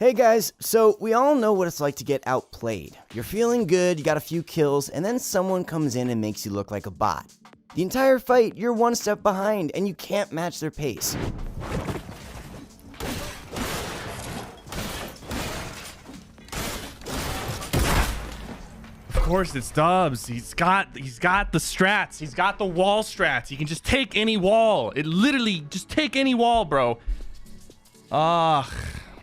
Hey guys, so we all know what it's like to get outplayed. You're feeling good, you got a few kills, and then someone comes in and makes you look like a bot. The entire fight, you're one step behind, and you can't match their pace. Of course it's Dubs. He's got the strats. He's got the wall strats. He can just take any wall. It literally just take any wall, bro.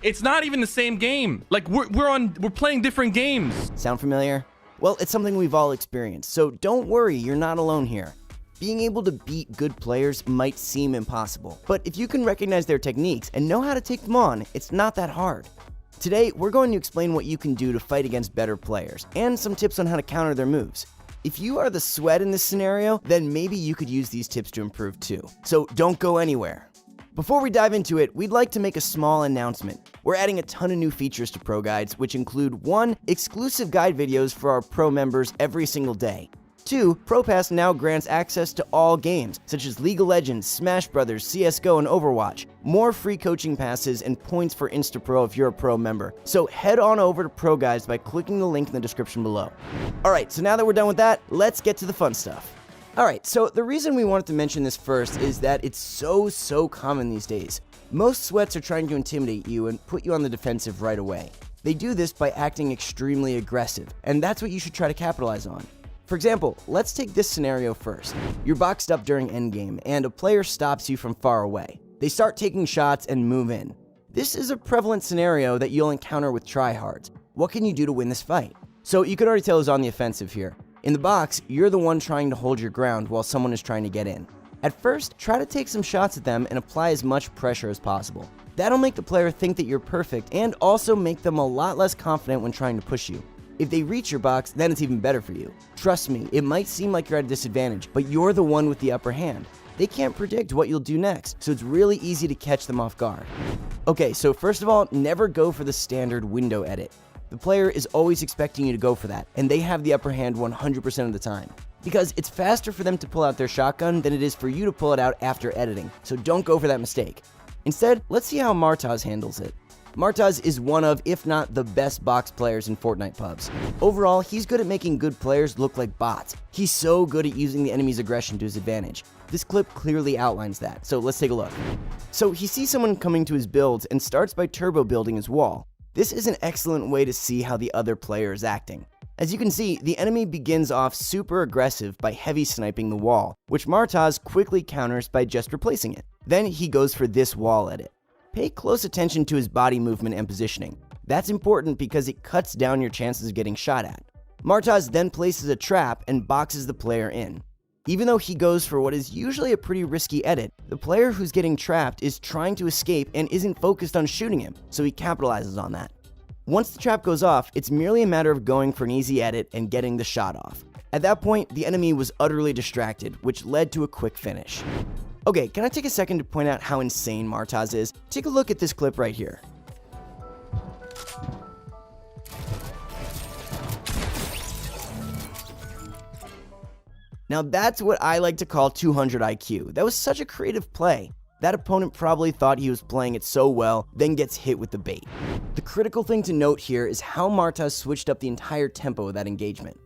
It's not even the same game. Like we're playing different games. Sound familiar? Well, it's something we've all experienced, so don't worry, you're not alone here. Being able to beat good players might seem impossible, but if you can recognize their techniques and know how to take them on, it's not that hard. Today, we're going to explain what you can do to fight against better players, and some tips on how to counter their moves. If you are the sweat in this scenario, then maybe you could use these tips to improve too. So don't go anywhere. Before we dive into it, we'd like to make a small announcement. We're adding a ton of new features to Pro Guides, which include 1. Exclusive guide videos for our Pro members every single day. 2. Pro Pass now grants access to all games, such as League of Legends, Smash Brothers, CSGO, and Overwatch. More free coaching passes and points for InstaPro if you're a Pro member. So head on over to Pro Guides by clicking the link in the description below. Alright, so now that we're done with that, let's get to the fun stuff. Alright, so the reason we wanted to mention this first is that it's so common these days. Most sweats are trying to intimidate you and put you on the defensive right away. They do this by acting extremely aggressive, and that's what you should try to capitalize on. For example, let's take this scenario first. You're boxed up during endgame, and a player stops you from far away. They start taking shots and move in. This is a prevalent scenario that you'll encounter with tryhards. What can you do to win this fight? So you can already tell who's on the offensive here. In the box, you're the one trying to hold your ground while someone is trying to get in. At first, try to take some shots at them and apply as much pressure as possible. That'll make the player think that you're perfect and also make them a lot less confident when trying to push you. If they reach your box, then it's even better for you. Trust me, it might seem like you're at a disadvantage, but you're the one with the upper hand. They can't predict what you'll do next, so it's really easy to catch them off guard. Okay, so first of all, never go for the standard window edit. The player is always expecting you to go for that, and they have the upper hand 100% of the time. Because it's faster for them to pull out their shotgun than it is for you to pull it out after editing, so don't go for that mistake. Instead, let's see how Martaz handles it. Martaz is one of, if not the best box players in Fortnite pubs. Overall, he's good at making good players look like bots. He's so good at using the enemy's aggression to his advantage. This clip clearly outlines that, so let's take a look. So he sees someone coming to his builds and starts by turbo building his wall. This is an excellent way to see how the other player is acting. As you can see, the enemy begins off super aggressive by heavy sniping the wall, which Martaz quickly counters by just replacing it. Then he goes for this wall edit. Pay close attention to his body movement and positioning. That's important because it cuts down your chances of getting shot at. Martaz then places a trap and boxes the player in. Even though he goes for what is usually a pretty risky edit, the player who's getting trapped is trying to escape and isn't focused on shooting him, so he capitalizes on that. Once the trap goes off, it's merely a matter of going for an easy edit and getting the shot off. At that point, the enemy was utterly distracted, which led to a quick finish. Okay, can I take a second to point out how insane Martaz is? Take a look at this clip right here. Now that's what I like to call 200 IQ. That was such a creative play. That opponent probably thought he was playing it so well, then gets hit with the bait. The critical thing to note here is how Martaz switched up the entire tempo of that engagement.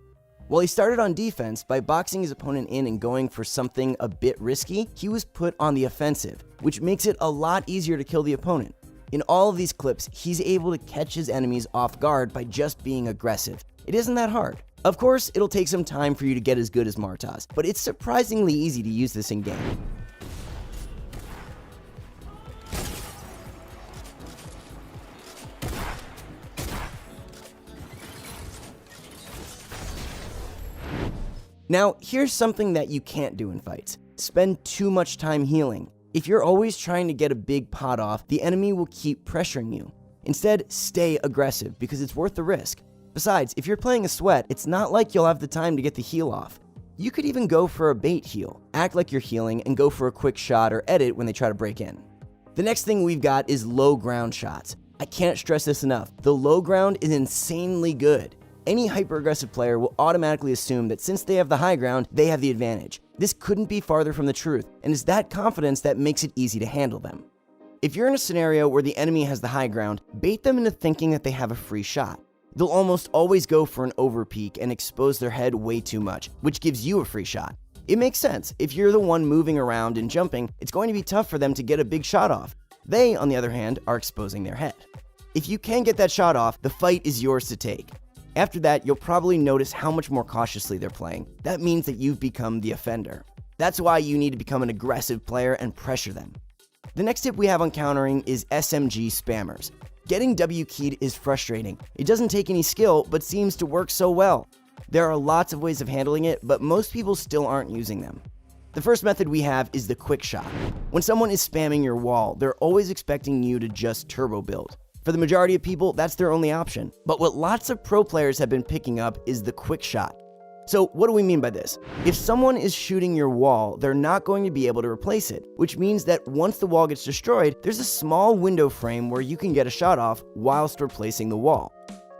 While he started on defense by boxing his opponent in and going for something a bit risky, he was put on the offensive, which makes it a lot easier to kill the opponent. In all of these clips, he's able to catch his enemies off guard by just being aggressive. It isn't that hard. Of course, it'll take some time for you to get as good as Martaz, but it's surprisingly easy to use this in-game. Now, here's something that you can't do in fights. Spend too much time healing. If you're always trying to get a big pot off, the enemy will keep pressuring you. Instead, stay aggressive because it's worth the risk. Besides, if you're playing a sweat, it's not like you'll have the time to get the heal off. You could even go for a bait heal. Act like you're healing and go for a quick shot or edit when they try to break in. The next thing we've got is low ground shots. I can't stress this enough. The low ground is insanely good. Any hyper-aggressive player will automatically assume that since they have the high ground, they have the advantage. This couldn't be farther from the truth, and it's that confidence that makes it easy to handle them. If you're in a scenario where the enemy has the high ground, bait them into thinking that they have a free shot. They'll almost always go for an overpeek and expose their head way too much, which gives you a free shot. It makes sense. If you're the one moving around and jumping, it's going to be tough for them to get a big shot off. They, on the other hand, are exposing their head. If you can get that shot off, the fight is yours to take. After that, you'll probably notice how much more cautiously they're playing. That means that you've become the offender. That's why you need to become an aggressive player and pressure them. The next tip we have on countering is SMG spammers. Getting W keyed is frustrating. It doesn't take any skill, but seems to work so well. There are lots of ways of handling it, but most people still aren't using them. The first method we have is the quick shot. When someone is spamming your wall, they're always expecting you to just turbo build. For the majority of people, that's their only option. But what lots of pro players have been picking up is the quick shot. So what do we mean by this? If someone is shooting your wall, they're not going to be able to replace it, which means that once the wall gets destroyed, there's a small window frame where you can get a shot off whilst replacing the wall.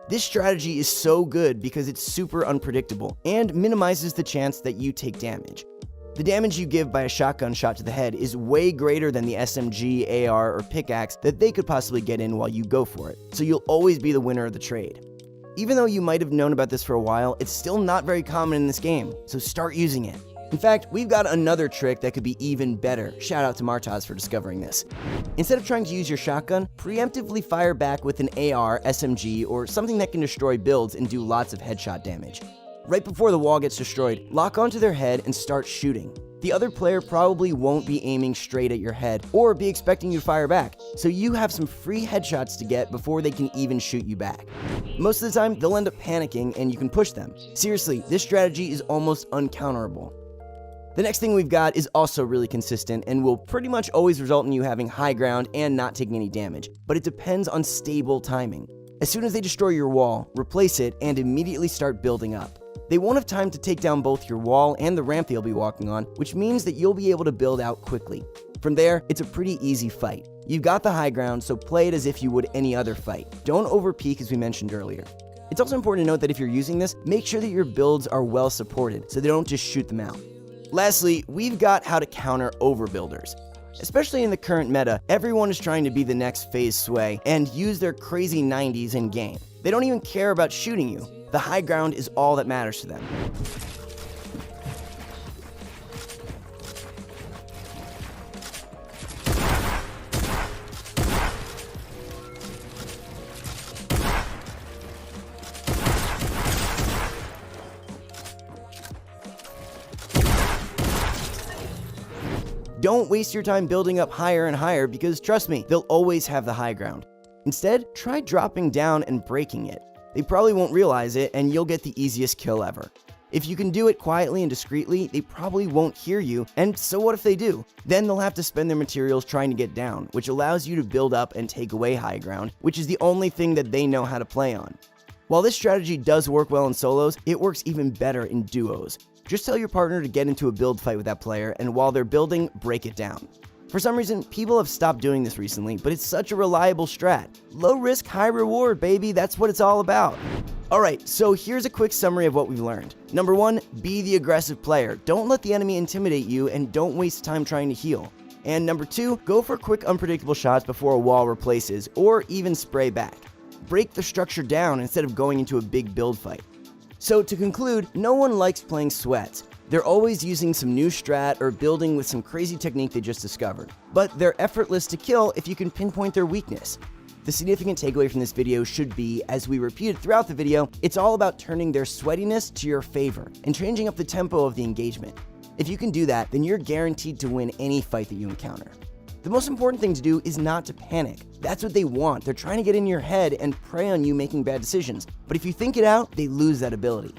This strategy is so good because it's super unpredictable and minimizes the chance that you take damage. The damage you give by a shotgun shot to the head is way greater than the SMG, AR, or pickaxe that they could possibly get in while you go for it, so you'll always be the winner of the trade. Even though you might have known about this for a while, it's still not very common in this game, so start using it. In fact, we've got another trick that could be even better. Shout out to Martaz for discovering this. Instead of trying to use your shotgun, preemptively fire back with an AR, SMG, or something that can destroy builds and do lots of headshot damage. Right before the wall gets destroyed, lock onto their head and start shooting. The other player probably won't be aiming straight at your head or be expecting you to fire back, so you have some free headshots to get before they can even shoot you back. Most of the time, they'll end up panicking and you can push them. Seriously, this strategy is almost uncounterable. The next thing we've got is also really consistent and will pretty much always result in you having high ground and not taking any damage, but it depends on stable timing. As soon as they destroy your wall, replace it and immediately start building up. They won't have time to take down both your wall and the ramp they'll be walking on, which means that you'll be able to build out quickly. From there, it's a pretty easy fight. You've got the high ground, so play it as if you would any other fight. Don't overpeak as we mentioned earlier. It's also important to note that if you're using this, make sure that your builds are well supported so they don't just shoot them out. Lastly, we've got how to counter overbuilders. Especially in the current meta, everyone is trying to be the next FaZe Sway and use their crazy 90s in game. They don't even care about shooting you. The high ground is all that matters to them. Don't waste your time building up higher and higher because trust me, they'll always have the high ground. Instead, try dropping down and breaking it. They probably won't realize it and you'll get the easiest kill ever. If you can do it quietly and discreetly, they probably won't hear you, and so what if they do? Then they'll have to spend their materials trying to get down, which allows you to build up and take away high ground, which is the only thing that they know how to play on. While this strategy does work well in solos, it works even better in duos. Just tell your partner to get into a build fight with that player, and while they're building, break it down. For some reason, people have stopped doing this recently, but it's such a reliable strat. Low risk, high reward, baby, that's what it's all about. Alright, so here's a quick summary of what we've learned. Number 1, be the aggressive player. Don't let the enemy intimidate you and don't waste time trying to heal. And number 2, go for quick unpredictable shots before a wall replaces, or even spray back. Break the structure down instead of going into a big build fight. So to conclude, no one likes playing sweats. They're always using some new strat or building with some crazy technique they just discovered. But they're effortless to kill if you can pinpoint their weakness. The significant takeaway from this video should be, as we repeated throughout the video, it's all about turning their sweatiness to your favor and changing up the tempo of the engagement. If you can do that, then you're guaranteed to win any fight that you encounter. The most important thing to do is not to panic. That's what they want. They're trying to get in your head and prey on you making bad decisions. But if you think it out, they lose that ability.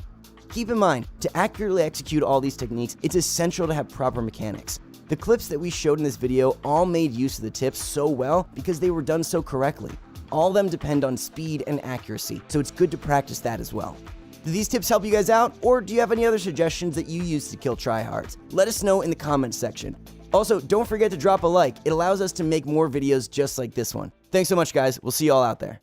Keep in mind, to accurately execute all these techniques, it's essential to have proper mechanics. The clips that we showed in this video all made use of the tips so well because they were done so correctly. All of them depend on speed and accuracy, so it's good to practice that as well. Do these tips help you guys out, or do you have any other suggestions that you use to kill tryhards? Let us know in the comments section. Also, don't forget to drop a like. It allows us to make more videos just like this one. Thanks so much, guys. We'll see you all out there.